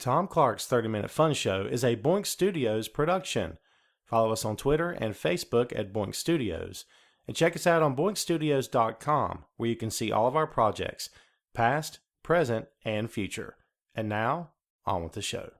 Tom Clark's 30-Minute Fun Show is a Boink Studios production. Follow us on Twitter and Facebook at Boink Studios. And check us out on boinkstudios.com, where you can see all of our projects, past, present, and future. And now, on with the show.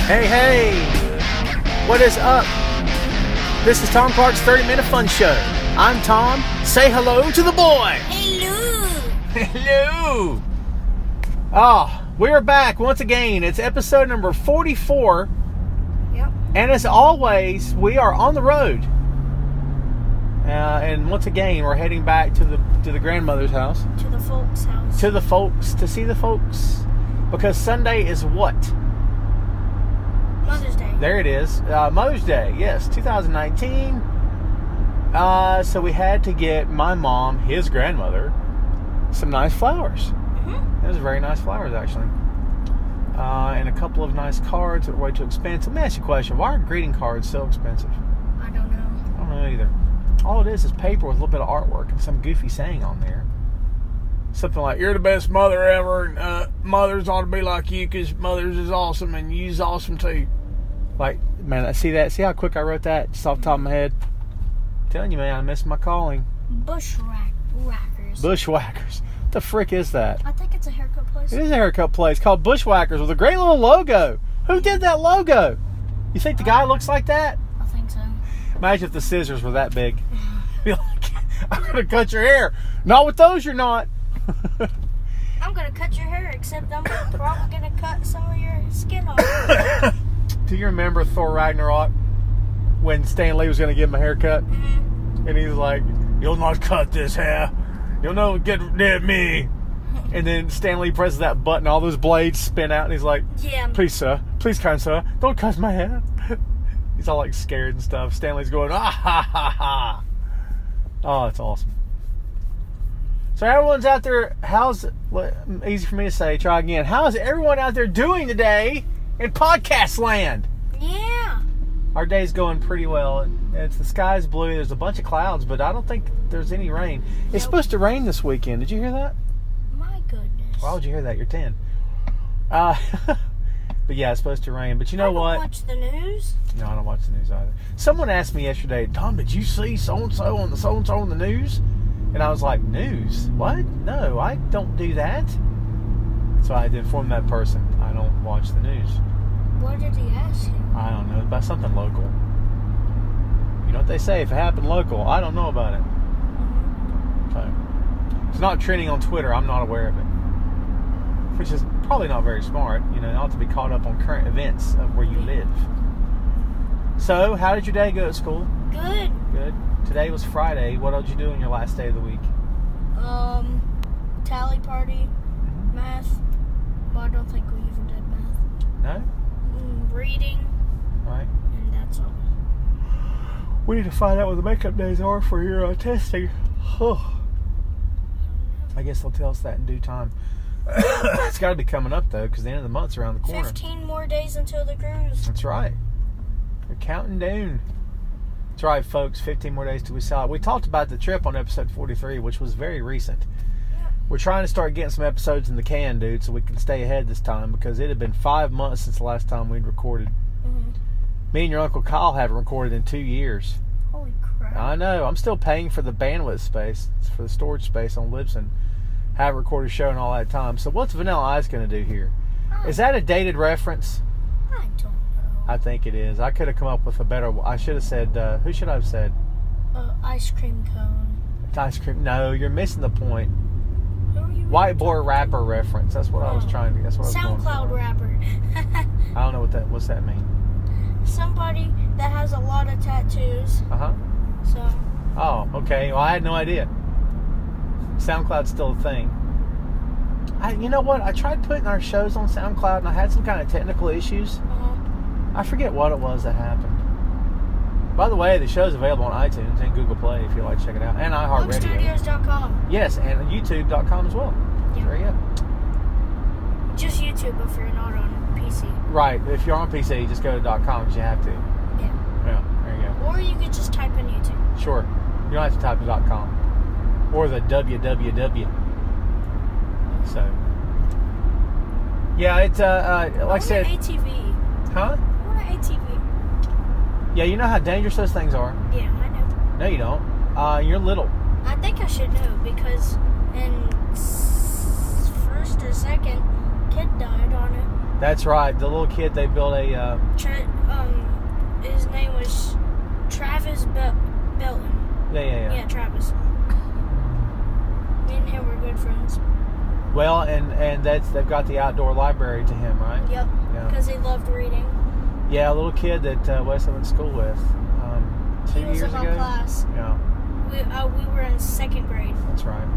Hey, what is up? This is Tom Clark's 30-Minute Fun Show. I'm Tom. Say hello to the boy. Hello. Oh, we're back once again. It's episode number 44. Yep. And as always, we are on the road. And once again, we're heading back to the grandmother's house. To the folks' house. To the folks, to see the folks. Because Sunday is what? Mother's Day. There it is. Mother's Day, yes, 2019. So we had to get my mom, his grandmother, some nice flowers. Mm-hmm. Those are very nice flowers, actually. And a couple of nice cards that were way too expensive. Let me ask you a question. Why are greeting cards so expensive? I don't know. I don't know either. All it is paper with a little bit of artwork and some goofy saying on there. Something like, you're the best mother ever, and mothers ought to be like you because mothers is awesome and you's awesome too. Like, man, I see that. See how quick I wrote that just off the top of my head? I'm telling you, man, I missed my calling. Bushwhackers. Bushwhackers. What the frick is that? I think it's a haircut place. It is a haircut place called Bushwhackers with a great little logo. Who did that logo? You think the guy looks like that? I think so. Imagine if the scissors were that big. Be like, I'm going to cut your hair. Not with those, you're not. I'm going to cut your hair, except I'm probably going to cut some of your skin off. Do you remember Thor Ragnarok when Stan Lee was going to give him a haircut? Mm-hmm. And he was like, you'll not cut this hair. You'll not get near me. And then Stan Lee presses that button, all those blades spin out, and he's like, yeah. Please, sir. Please, kind sir. Don't cut my hair. He's all like scared and stuff. Stan Lee's going, ah, ha, ha, ha. Oh, that's awesome. So everyone's out there, easy for me to say, try again. How's everyone out there doing today in podcast land? Yeah. Our day's going pretty well. The sky's blue. There's a bunch of clouds, but I don't think there's any rain. It's supposed to rain this weekend. Did you hear that? My goodness. Why would you hear that? You're 10. But yeah, it's supposed to rain. But you know what? I don't watch the news. No, I don't watch the news either. Someone asked me yesterday, Tom, did you see so-and-so on the news? And I was like, news? What? No, I don't do that. So I had to inform that person I don't watch the news. What did he ask you? I don't know. About something local. You know what they say? If it happened local, I don't know about it. Mm-hmm. So, it's not trending on Twitter. I'm not aware of it. Which is probably not very smart. You know, not to be caught up on current events of where you live. So, how did your day go at school? Good. Good. Today was Friday. What did you do in your last day of the week? Tally party, math. Well, I don't think we even did math. No? Reading. Right. And that's all. We need to find out what the makeup days are for your testing. Oh. I guess they'll tell us that in due time. It's got to be coming up, though, because the end of the month's around the corner. 15 more days until the cruise. That's right. We're counting down. That's right, folks. 15 more days till we sail. We talked about the trip on episode 43, which was very recent. Yeah. We're trying to start getting some episodes in the can, dude, so we can stay ahead this time, because it had been 5 months since the last time we'd recorded. Mm-hmm. Me and your Uncle Kyle haven't recorded in 2 years. Holy crap. I know. I'm still paying for the bandwidth space, for the storage space on Libsyn. Haven't recorded a show in all that time. So what's Vanilla Ice going to do here? Is that a dated reference? I don't know. I think it is. I could have come up with a better... I should have said... who should I have said? Ice cream cone. Ice cream... No, you're missing the point. Who are you? White boy rapper reference. That's what I was trying to... That's what I was going SoundCloud for. rapper. I don't know what's that mean. Somebody that has a lot of tattoos. Uh-huh. So. Oh, okay. Well, I had no idea. SoundCloud's still a thing. You know what? I tried putting our shows on SoundCloud and I had some kind of technical issues. Uh-huh. I forget what it was that happened. By the way, the show's available on iTunes and Google Play if you'd like to check it out. And iHeartRadio. BoinkStudios.com. Yes, and YouTube.com as well. Yeah. There you go. Just YouTube if you're not on PC. Right. If you're on PC, just go to .com because you have to. Yeah. Yeah, there you go. Or you could just type in YouTube. Sure. You don't have to type the .com. Or the www. So. Yeah, it's, like I said. I want an ATV. Huh? I want an ATV. Yeah, you know how dangerous those things are? Yeah, I know. No, you don't. You're little. I think I should know because in first or second, kid died on it. That's right. The little kid, they built a... his name was Travis Belton. Yeah, Travis. Me and him were good friends. Well, and they've got the outdoor library to him, right? Yep. Yeah. Because he loved reading. Yeah, a little kid that Wesley went to school with 2 years ago. He was in my class. Yeah. We were in second grade. That's right.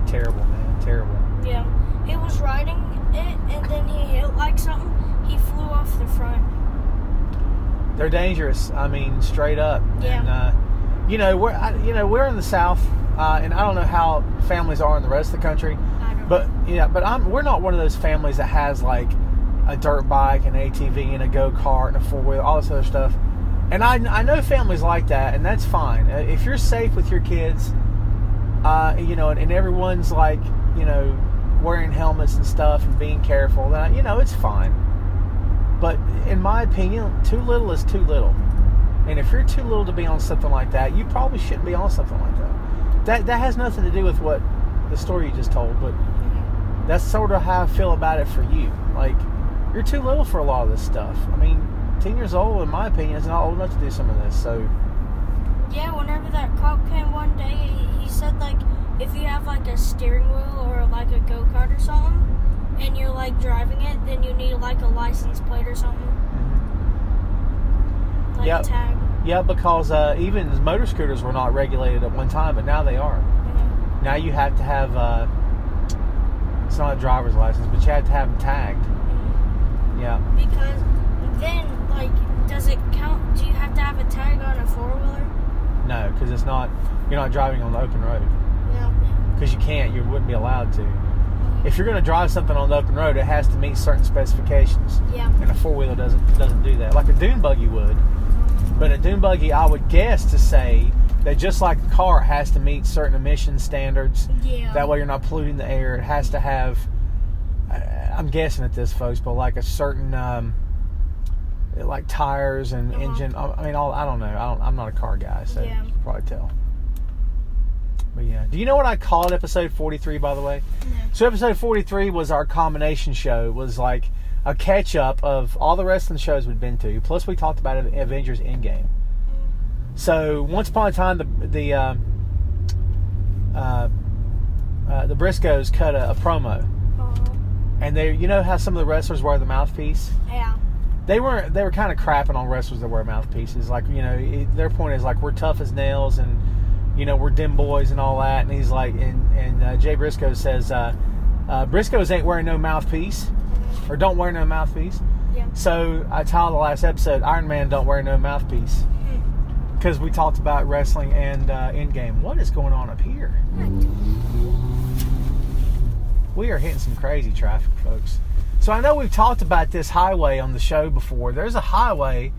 Terrible, man. Terrible. Yeah. He was riding it, and then he hit like something. He flew off the front. They're dangerous. I mean, straight up. Yeah. And, we're in the South, and I don't know how families are in the rest of the country. I don't But know. we're not one of those families that has like a dirt bike, an ATV, and a go-kart, and a four-wheeler, all this other stuff. And I know families like that, and that's fine. If you're safe with your kids, and everyone's like, wearing helmets and stuff and being careful, then, it's fine. But in my opinion, too little is too little. And if you're too little to be on something like that, you probably shouldn't be on something like that. That has nothing to do with what the story you just told, but that's sort of how I feel about it for you. Like, you're too little for a lot of this stuff. I mean, 10 years old, in my opinion, is not old enough to do some of this, so... Yeah, whenever that cop came one day, he said, like, if you have, like, a steering wheel or, like, a go-kart or something, and you're, like, driving it, then you need, like, a license plate or something. Like a tag. Yeah, because even motor scooters were not regulated at one time, but now they are. Mm-hmm. Now you have to have, it's not a driver's license, but you have to have them tagged. Mm-hmm. Yeah. Because then, like, does it count? Do you have to have a tag on a four-wheeler? No, because you're not driving on the open road. Yeah. Because you wouldn't be allowed to. If you're going to drive something on the open road, it has to meet certain specifications. Yeah. And a four-wheeler doesn't do that. Like a dune buggy would. But a dune buggy, I would guess to say that just like a car has to meet certain emission standards. Yeah. That way you're not polluting the air. It has to have, I'm guessing at this, folks, but like a certain, like tires and engine. I mean, I don't know. I'm not a car guy, so you can probably tell. But yeah. Do you know what I called episode 43, by the way? No. So episode 43 was our combination show. It was like a catch-up of all the rest of the shows we'd been to. Plus, we talked about Avengers Endgame. So, once upon a time, the Briscoes cut a promo. And they, how some of the wrestlers wear the mouthpiece? Yeah. They were kind of crapping on wrestlers that wear mouthpieces. Like, their point is like, we're tough as nails and, we're dim boys and all that. And he's like, and Jay Briscoe says, Briscoes ain't wearing no mouthpiece. Or don't wear no mouthpiece. Yeah. So I titled the last episode, Iron Man don't wear no mouthpiece. Because we talked about wrestling and Endgame. What is going on up here? We are hitting some crazy traffic, folks. So I know we've talked about this highway on the show before. There's a highway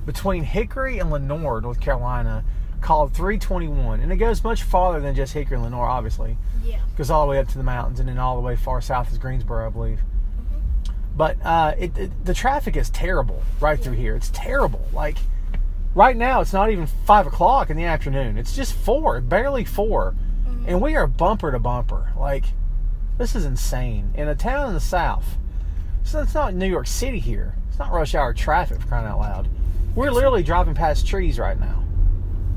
between Hickory and Lenoir, North Carolina, called 321. And it goes much farther than just Hickory and Lenoir, obviously. Yeah. It goes all the way up to the mountains and then all the way far south is Greensboro, I believe. But the traffic is terrible right through here. It's terrible. Like, right now, it's not even 5 o'clock in the afternoon. It's just 4, barely 4. And we are bumper to bumper. Like, this is insane. In a town in the South. So it's not New York City here. It's not rush hour traffic, for crying out loud. We're literally driving past trees right now.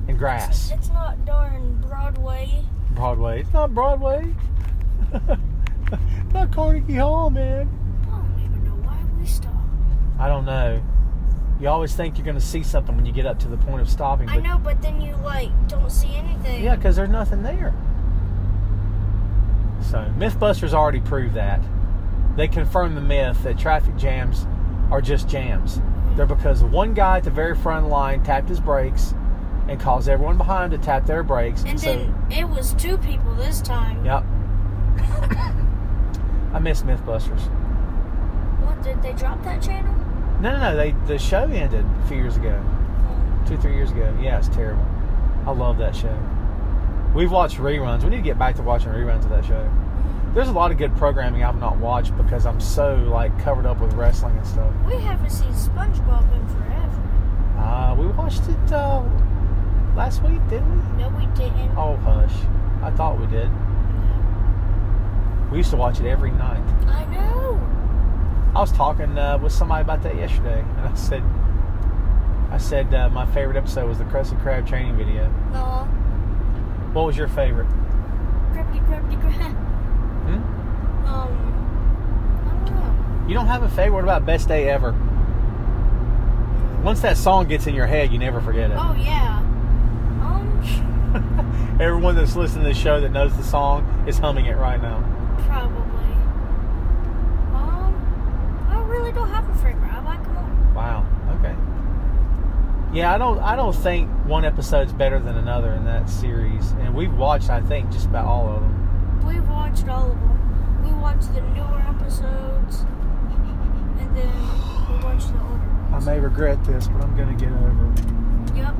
And grass. It's not during Broadway. Broadway. It's not Broadway. Not Carnegie Hall, man. I don't know. You always think you're going to see something when you get up to the point of stopping. I know, but then you, don't see anything. Yeah, because there's nothing there. So, Mythbusters already proved that. They confirmed the myth that traffic jams are just jams. They're because one guy at the very front line tapped his brakes and caused everyone behind to tap their brakes. And then it was 2 people this time. Yep. I miss Mythbusters. What, did they drop that channel? No. The show ended a few years ago. 2-3 years ago. Yeah, it's terrible. I love that show. We've watched reruns. We need to get back to watching reruns of that show. There's a lot of good programming I've not watched because I'm so covered up with wrestling and stuff. We haven't seen SpongeBob in forever. We watched it last week, didn't we? No, we didn't. Oh, hush. I thought we did. No. We used to watch it every night. I know. I was talking with somebody about that yesterday, and I said my favorite episode was the Krusty Krab training video. No. What was your favorite? Krabby Krab. Hmm? I don't know. You don't have a favorite? What about Best Day Ever? Once that song gets in your head, you never forget it. Oh, yeah. Everyone that's listening to the show that knows the song is humming it right now. Probably. I really don't have a favorite. I like them all. Wow. Okay. Yeah, I don't think one episode's better than another in that series, and we've watched, I think, just about all of them. We've watched all of them. We watched the newer episodes, and then we watched the older I ones. may regret this, but I'm going to get over it. Yep.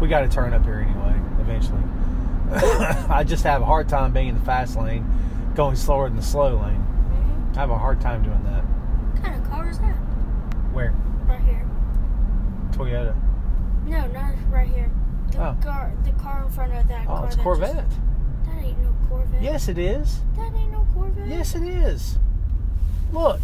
We got to turn up here anyway, eventually. I just have a hard time being in the fast lane, going slower than the slow lane. Mm-hmm. I have a hard time doing that. What kind of car is that? Where? Right here. Toyota. No, not right here. The car in front of that car. Oh, it's a Corvette. That ain't no Corvette. Yes, it is. That ain't no Corvette. Yes, it is. Look.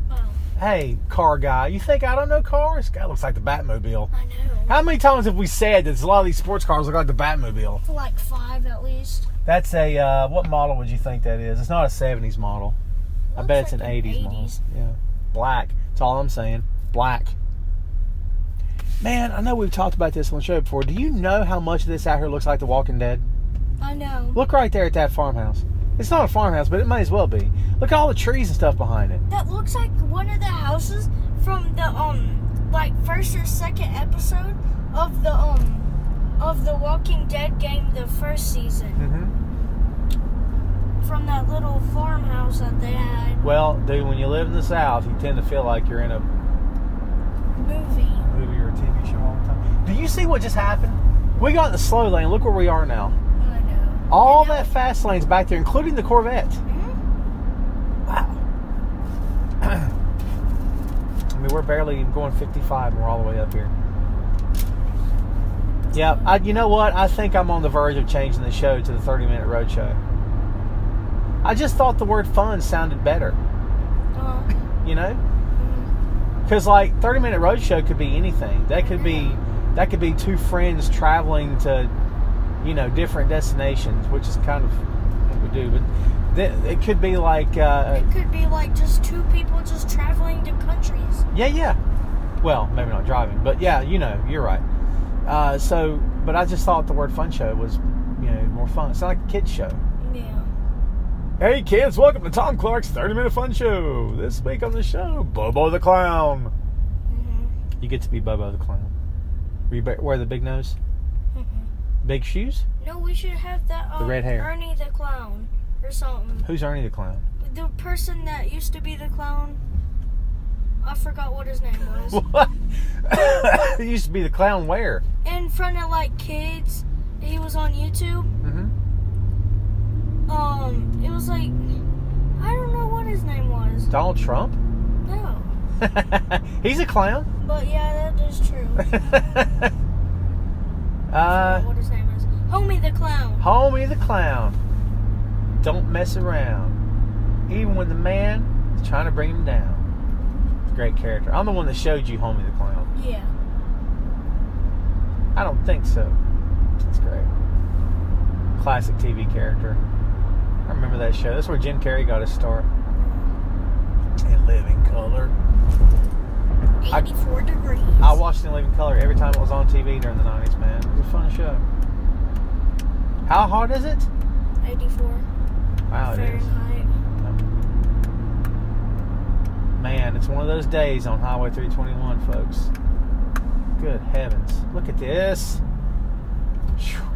Oh, Hey, car guy, you think I don't know cars? Guy looks like the Batmobile. I know. How many times have we said that a lot of these sports cars look like the Batmobile? Like 5 at least. That's a, what model would you think that is? It's not a 70s model. I bet it's an 80s model. Yeah. Black. That's all I'm saying. Black. Man, I know we've talked about this on the show before. Do you know how much of this out here looks like The Walking Dead? I know. Look right there at that farmhouse. It's not a farmhouse, but it might as well be. Look at all the trees and stuff behind it. That looks like one of the houses from the first or second episode of the Walking Dead game, the first season. Mm-hmm. From that little farmhouse that they had. Well, dude, when you live in the South, you tend to feel like you're in a movie or a TV show all the time. Do you see what just happened? We got in the slow lane. Look where we are now. I know. All that fast lane's back there, including the Corvette. Mm-hmm. Wow. I mean, we're barely going 55 and we're all the way up here. Yeah, you know what? I think I'm on the verge of changing the show to the 30-minute road show. I just thought the word fun sounded better. You know? Because 30-minute road show could be anything. That could be 2 friends traveling to, different destinations, which is kind of what we do. But it could be it could be just 2 people just traveling to countries. Yeah. Well, maybe not driving, but yeah, you're right. But I just thought the word fun show was, more fun. It's not like a kids show. Yeah. Hey kids, welcome to Tom Clark's 30-minute fun show. This week on the show, Bobo the Clown. Mm-hmm. You get to be Bobo the Clown. You wear the big nose? Mm-hmm. Big shoes? No, we should have that the red hair. Ernie the Clown or something. Who's Ernie the Clown? The person that used to be the clown. I forgot what his name was. What? He used to be the clown where? In front of kids. He was on YouTube. Mm-hmm. It was I don't know what his name was. Donald Trump? No. He's a clown. But yeah, that is true. I forgot what his name is. Homie the Clown. Homie the Clown. Don't mess around. Even when the man is trying to bring him down. Great character. I'm the one that showed you Homie the Clown. Yeah. I don't think so. That's great. Classic TV character. I remember that show. That's where Jim Carrey got his start. In Living Color. 84 degrees. I watched In Living Color every time it was on TV during the 90s, man. It was a fun show. How hot is it? 84. Wow, it is. Fahrenheit. Man, it's one of those days on Highway 321, folks. Good heavens. Look at this.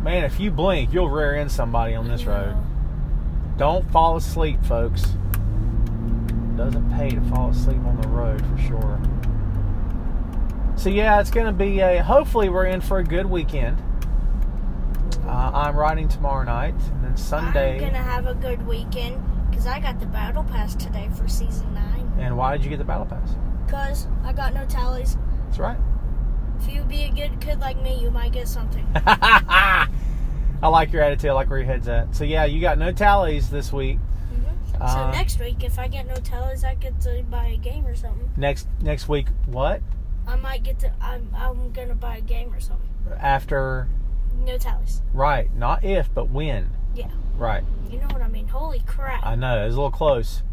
Man, if you blink, you'll rear end somebody on this road. Don't fall asleep, folks. Doesn't pay to fall asleep on the road for sure. So yeah, it's going to be hopefully we're in for a good weekend. I'm riding tomorrow night, and then Sunday. I'm going to have a good weekend because I got the battle pass today for season 9. And why did you get the battle pass? Because I got no tallies. That's right. If you be a good kid like me, you might get something. I like your attitude. I like where your head's at. So yeah, you got no tallies this week. Mm-hmm. So next week, if I get no tallies, I get to buy a game or something. Next week, what? I might get to. I'm gonna buy a game or something. After. No tallies. Right. Not if, but when. Yeah. Right. You know what I mean? Holy crap. I know. It was a little close.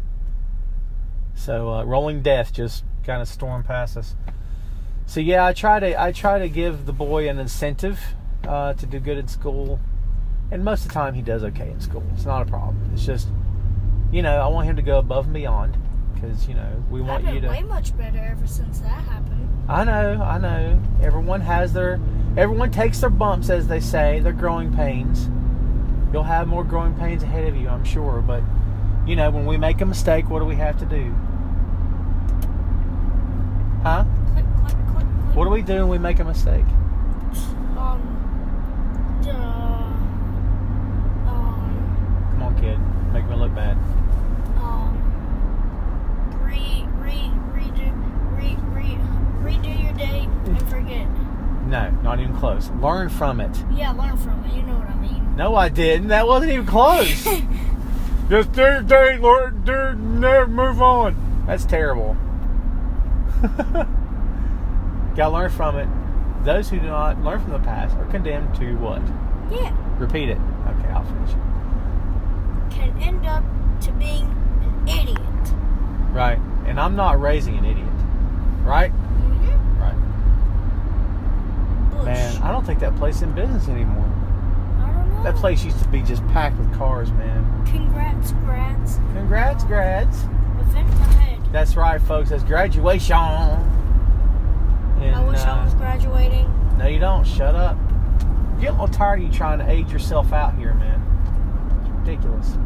So rolling death just kind of stormed past us. So yeah, I try to give the boy an incentive to do good in school, and most of the time he does okay in school. It's not a problem. It's just, I want him to go above and beyond because we want you to. I've been way much better ever since that happened. I know. Everyone takes their bumps, as they say, their growing pains. You'll have more growing pains ahead of you, I'm sure. But when we make a mistake, what do we have to do? Huh? Click, click, click, click. What do we do when we make a mistake? Come on, kid. Make me look bad. Redo your day and forget. No, not even close. Learn from it. Yeah, learn from it. You know what I mean. No, I didn't. That wasn't even close. Just do your day, Lord. Never move on. That's terrible. Gotta learn from it. Those who do not learn from the past are condemned to what? Yeah. Repeat it. Okay, I'll finish it. Can end up to being an idiot. Right. And I'm not raising an idiot. Right? Mm-hmm. Right. Bush. Man, I don't think that place is in business anymore. I don't know. That place used to be just packed with cars, man. Congrats, grads. Congrats, grads. Event ahead. That's right, folks. That's graduation. And, I wish I was graduating. No, you don't. Shut up. I'm getting a little tired of you trying to age yourself out here, man. It's ridiculous.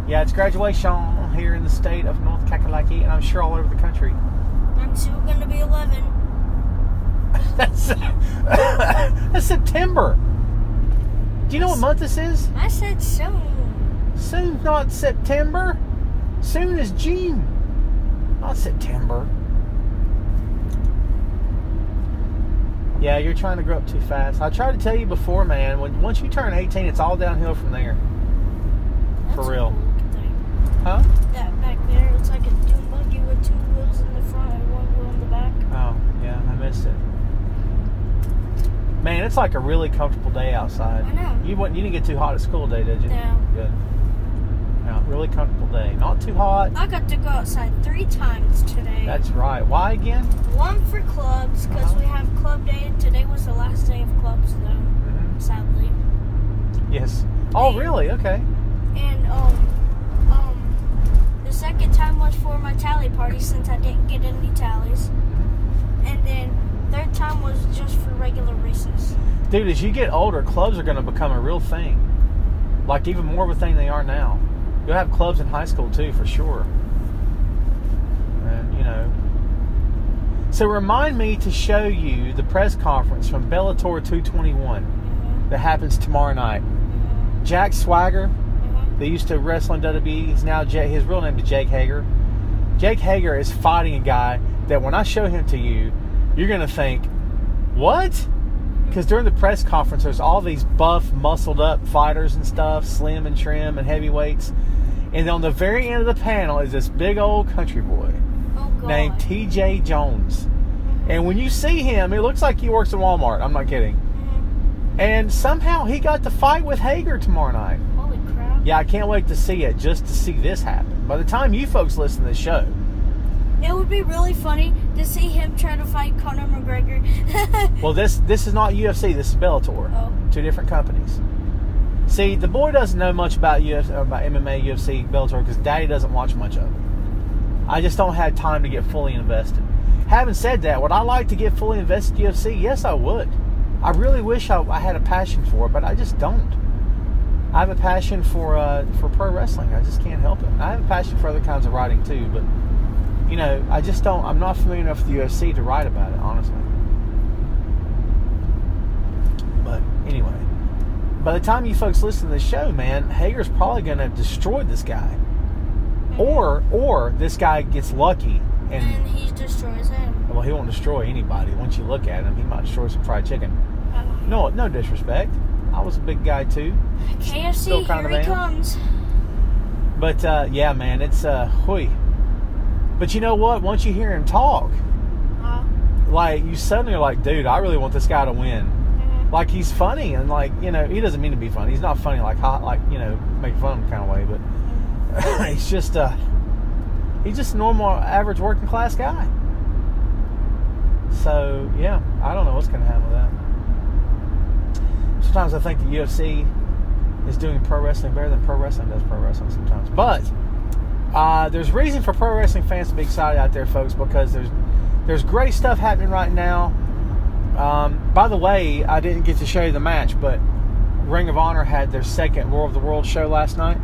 Yeah, it's graduation here in the state of North Kakalaki, and I'm sure all over the country. I'm still going to be 11. That's September. Do you know what month this is? I said soon. Soon's not September. Soon is June. Not September. Yeah, you're trying to grow up too fast. I tried to tell you before, man. Once you turn 18, it's all downhill from there. That's For real. A cool thing. Huh? That back there, it's like a dune buggy with 2 wheels in the front and 1 wheel in the back. Oh, yeah, I missed it. Man, it's like a really comfortable day outside. I know. You didn't get too hot at school today, did you? No. Good. Yeah, really comfortable day. Not too hot. I got to go outside 3 times today. That's right. Why again? 1 for clubs, because we have club day. Today was the last day of clubs, though, sadly. Yes. Oh, really? Okay. And, the second time was for my tally party, since I didn't get any tallies. And then, 3rd time was just for regular races. Dude, as you get older, clubs are going to become a real thing. Like, even more of a thing than they are now. You'll have clubs in high school, too, for sure. And, So remind me to show you the press conference from Bellator 221 that happens tomorrow night. Jack Swagger, they used to wrestle in WWE. He's now his real name is Jake Hager. Jake Hager is fighting a guy that when I show him to you, you're going to think, what? Because during the press conference, there's all these buff, muscled up fighters and stuff, slim and trim and heavyweights. And on the very end of the panel is this big old country boy named T.J. Jones. And when you see him, it looks like he works at Walmart. I'm not kidding. And somehow he got to fight with Hager tomorrow night. Holy crap. Yeah, I can't wait to see it, just to see this happen. By the time you folks listen to this show. It would be really funny to see him try to fight Conor McGregor. Well, this is not UFC. This is Bellator. Oh. 2 different companies. See, the boy doesn't know much about MMA, UFC, Bellator, because Daddy doesn't watch much of it. I just don't have time to get fully invested. Having said that, would I like to get fully invested in UFC? Yes, I would. I really wish I had a passion for it, but I just don't. I have a passion for pro wrestling. I just can't help it. I have a passion for other kinds of writing too, but I just don't. I'm not familiar enough with the UFC to write about it, honestly. But anyway, by the time you folks listen to the show, man, Hager's probably going to destroy this guy, or this guy gets lucky and he destroys him. Well, he won't destroy anybody. Once you look at him, he might destroy some fried chicken. No disrespect. I was a big guy too. KFC, here he comes. But yeah, man, it's hooey. But you know what? Once you hear him talk, like you suddenly are like, dude, I really want this guy to win. Mm-hmm. Like he's funny and like he doesn't mean to be funny. He's not funny like hot, like make fun of him kind of way. But he's just a normal, average, working class guy. So yeah, I don't know what's going to happen with that. Sometimes I think the UFC is doing pro wrestling better than pro wrestling does pro wrestling sometimes. But there's reason for pro wrestling fans to be excited out there, folks, because there's great stuff happening right now. By the way, I didn't get to show you the match, but Ring of Honor had their second War of the World show last night,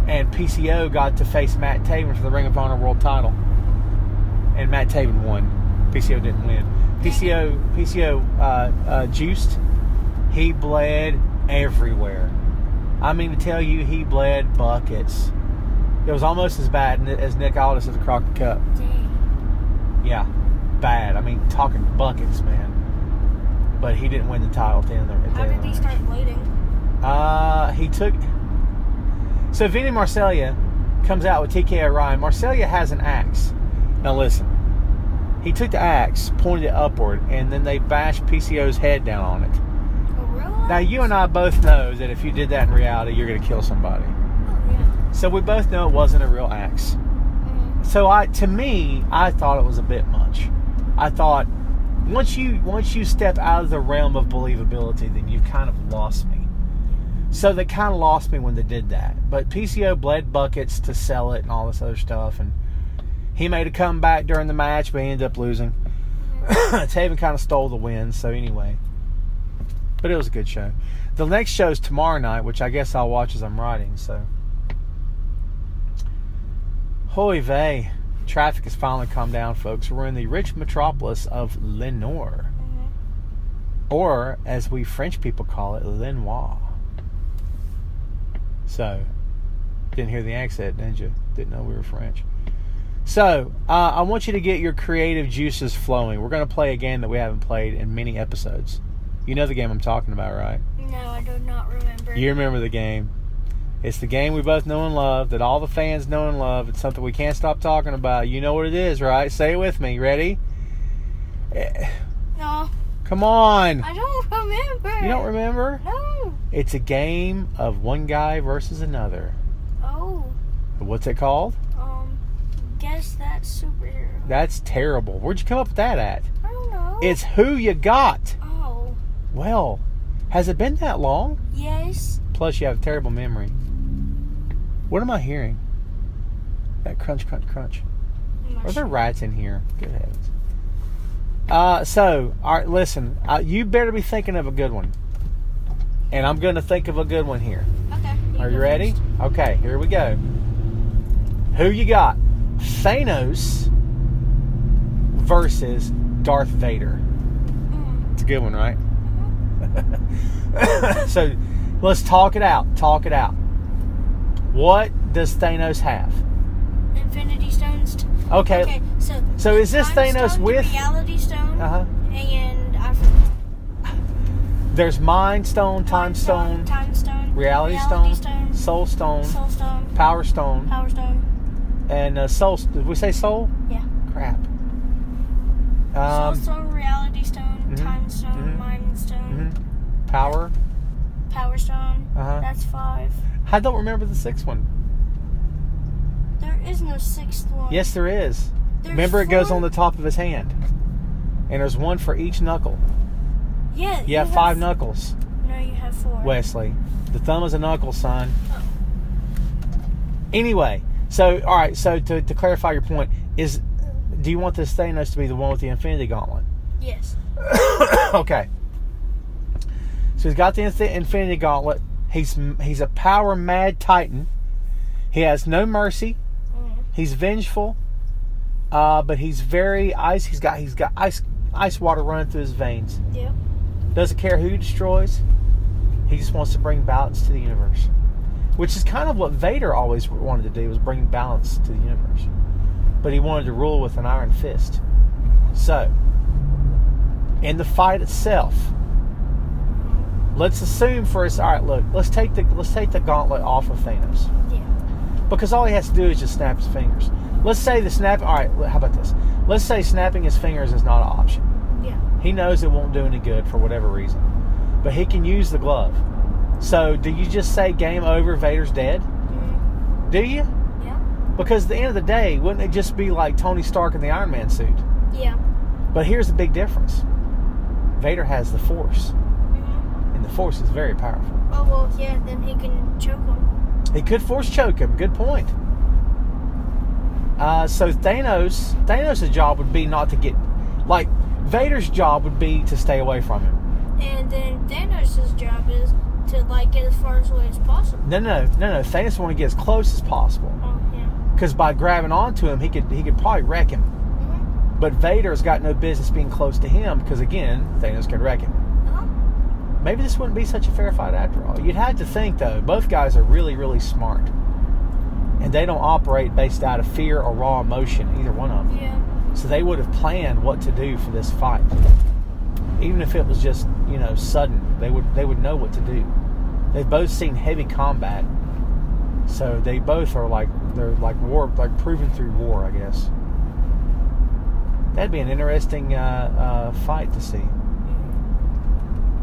and PCO got to face Matt Taven for the Ring of Honor World title, and Matt Taven won. PCO didn't win. PCO juiced. He bled everywhere. I mean to tell you, he bled buckets. It was almost as bad as Nick Aldis at the Crockett Cup. Dang. Yeah, bad. I mean, talking buckets, man. But he didn't win the title at the end of the match. How did he start bleeding? He took... So Vinny Marseglia comes out with TK O'Ryan. Marseglia has an axe. Now listen. He took the axe, pointed it upward, and then they bashed PCO's head down on it. Now, you and I both know that if you did that in reality, you're going to kill somebody. Oh, yeah. So we both know it wasn't a real axe. Mm-hmm. So I thought it was a bit much. I thought, once you step out of the realm of believability, then you've kind of lost me. So they kind of lost me when they did that. But PCO bled buckets to sell it and all this other stuff. And he made a comeback during the match, but he ended up losing. Mm-hmm. Taven kind of stole the win, so anyway. But it was a good show. The next show is tomorrow night, which I guess I'll watch as I'm writing. So, hoy vey. Traffic has finally calmed down, folks. We're in the rich metropolis of Lenoir. Mm-hmm. Or, as we French people call it, Lenoir. So, didn't hear the accent, didn't you? Didn't know we were French. So, I want you to get your creative juices flowing. We're going to play a game that we haven't played in many episodes. You know the game I'm talking about, right? No, I do not remember. You remember the game. It's the game we both know and love, that all the fans know and love. It's something we can't stop talking about. You know what it is, right? Say it with me. Ready? No. Come on. I don't remember. You don't remember? No. It's a game of one guy versus another. Oh. What's it called? Guess That's Superhero. That's terrible. Where'd you come up with that at? I don't know. It's Who You Got. Oh. Well, has it been that long? Yes. Plus, you have a terrible memory. What am I hearing? That crunch, crunch, crunch. Are there rats in here? Good heavens. So, all right, listen. You better be thinking of a good one. And I'm going to think of a good one here. Okay. Are you ready? First. Okay, here we go. Who you got? Thanos versus Darth Vader. It's a good one, right? So, let's talk it out. Talk it out. What does Thanos have? Infinity Stones. Okay. So is this Thanos Stone, with Reality Stone? And I forgot. There's Mind Stone, Time Stone, Reality Stone, Soul Stone, Power Stone, and Soul. Did we say Soul? Yeah. Crap. Soul Stone, Reality Stone, Time Stone, Mind Stone, Power Stone. That's 5. I don't remember the 6th one. There is no 6th one. Yes, there is. Remember, 4? It goes on the top of his hand, and there's one for each knuckle. Yeah. You have 5 knuckles. No, you have 4. Wesley, the thumb is a knuckle, son. Oh. Anyway, So, all right. So, to clarify your point, do you want this Thanos to be the one with the Infinity Gauntlet? Yes. Okay. So he's got the Infinity Gauntlet. He's a power mad Titan. He has no mercy. Mm-hmm. He's vengeful, but he's very ice. He's got ice water running through his veins. Yep. Doesn't care who he destroys. He just wants to bring balance to the universe, which is kind of what Vader always wanted to do, was bring balance to the universe. But he wanted to rule with an iron fist. So, in the fight itself, let's assume for us. All right, look, let's take the gauntlet off of Thanos. Yeah. Because all he has to do is just snap his fingers. Let's say the snap. All right, how about this? Let's say snapping his fingers is not an option. Yeah. He knows it won't do any good for whatever reason, but he can use the glove. So, do you just say game over? Vader's dead? Mm-hmm. Do you? Yeah. Because at the end of the day, wouldn't it just be like Tony Stark in the Iron Man suit? Yeah. But here's the big difference. Vader has the Force, Mm-hmm. and the Force is very powerful. Oh, well, yeah, then he can choke him. He could Force choke him. Good point. So Thanos' job would be not to get... Like, Vader's job would be to stay away from him. And then Thanos' job is to, like, get as far away as possible. No. Thanos want to get as close as possible. Oh, yeah. Because by grabbing onto him, he could probably wreck him. Mm-hmm. But Vader's got no business being close to him because, again, Thanos could wreck him. Uh-huh. Maybe this wouldn't be such a fair fight after all. You'd have to think, though, both guys are really, really smart. And they don't operate based out of fear or raw emotion, either one of them. Yeah. So they would have planned what to do for this fight. Even if it was just, sudden, they would know what to do. They've both seen heavy combat. So they both are they're proven through war, I guess. That'd be an interesting fight to see.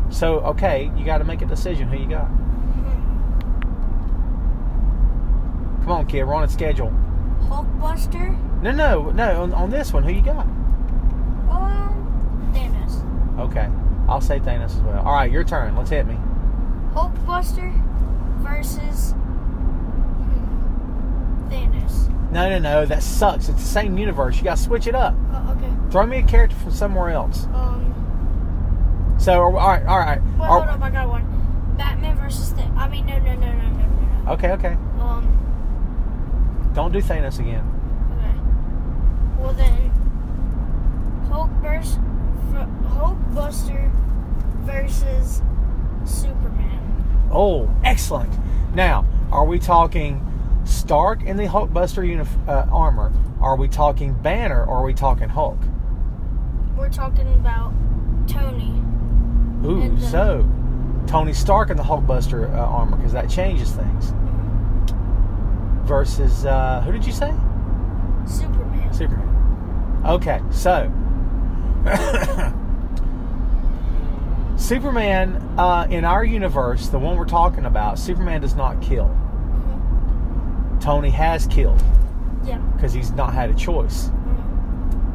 So, okay, you got to make a decision. Who you got? Come on, kid. We're on a schedule. Hulkbuster? No. On this one, who you got? Thanos. Okay. I'll say Thanos as well. All right, your turn. Let's hit me. Hulkbuster versus Thanos. No. That sucks. It's the same universe. You got to switch it up. Oh, okay. Throw me a character from somewhere else. So, all right. Wait, hold up. I got one. Batman versus no. Okay. Don't do Thanos again. Okay. Well then, Hulkbuster versus Superman. Oh, excellent. Now, are we talking Stark in the Hulkbuster armor? Are we talking Banner, or are we talking Hulk? We're talking about Tony. Ooh, so Tony Stark in the Hulkbuster armor, because that changes things. Versus, who did you say? Superman. Okay, so Superman, in our universe, the one we're talking about, Superman does not kill. Mm-hmm. Tony has killed. Yeah. Because he's not had a choice.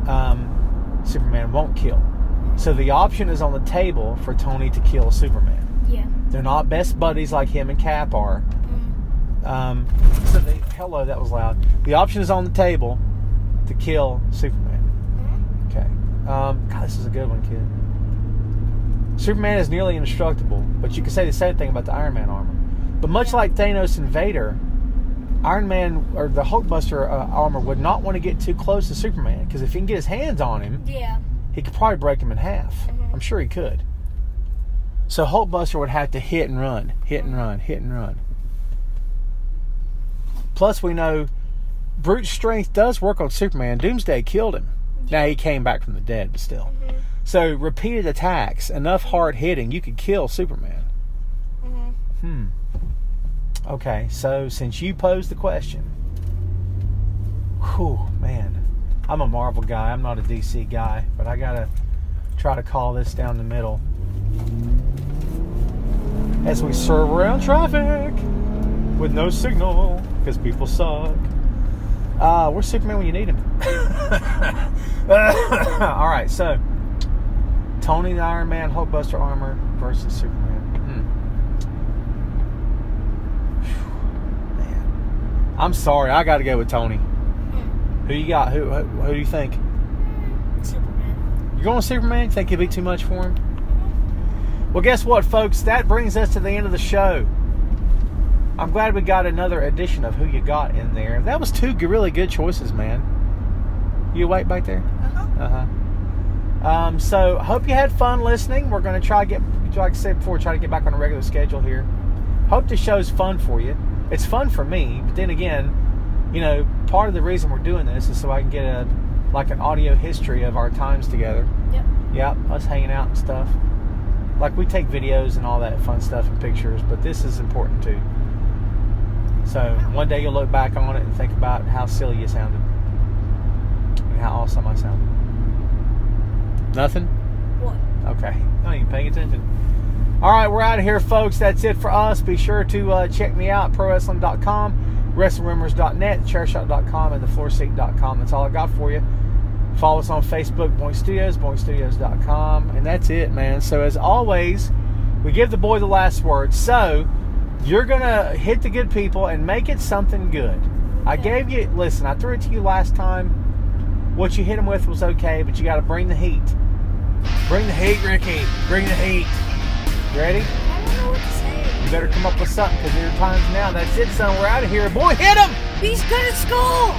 Mm-hmm. Superman won't kill. So the option is on the table for Tony to kill Superman. Yeah. They're not best buddies like him and Cap are. Hello, that was loud. The option is on the table to kill Superman. Okay. God, this is a good one, kid. Superman is nearly indestructible, but you can say the same thing about the Iron Man armor. But much like Thanos and Vader, Iron Man, or the Hulkbuster armor, would not want to get too close to Superman, because if he can get his hands on him, he could probably break him in half. I'm sure he could. So Hulkbuster would have to hit and run. Plus, we know brute strength does work on Superman. Doomsday killed him. Now, he came back from the dead, but still. So, repeated attacks, enough hard hitting, you could kill Superman. Okay, so since you posed the question, man, I'm a Marvel guy. I'm not a DC guy, but I gotta try to call this down the middle as we serve around traffic with no signal because people suck. Where's Superman when you need him? All right, so Tony the Iron Man Hulkbuster armor versus Superman. Man, I'm sorry. I got to go with Tony. Who you got? Who do you think? Superman. You're going with Superman? Think it'd be too much for him? Well, guess what, folks? That brings us to the end of the show. I'm glad we got another edition of Who You Got in there. That was two really good choices, man. You awake back there? So, hope you had fun listening. We're going to try to get, like I said before, try to get back on a regular schedule here. Hope the show's fun for you. It's fun for me, but then again, you know, part of the reason we're doing this is so I can get an audio history of our times together. Yep, us hanging out and stuff. Like, we take videos and all that fun stuff and pictures, but this is important too. So, one day you'll look back on it and think about how silly you sounded. And how awesome I sounded. Nothing? What? Okay. Not even paying attention. Alright, we're out of here, folks. That's it for us. Be sure to check me out, prowrestling.com, wrestlingrumors.net, chairshot.com, and thefloorseat.com. That's all I got for you. Follow us on Facebook, Boink Studios, boinkstudios.com. And that's it, man. So, as always, we give the boy the last word. So, you're going to hit the good people and make it something good. I gave you, listen, I threw it to you last time. What you hit them with was okay, but you got to bring the heat. Bring the heat, Ricky. Bring the heat. You ready? I don't know what to say. You better come up with something because there are times now. That's it, son. We're out of here. Boy, hit him! He's good at school!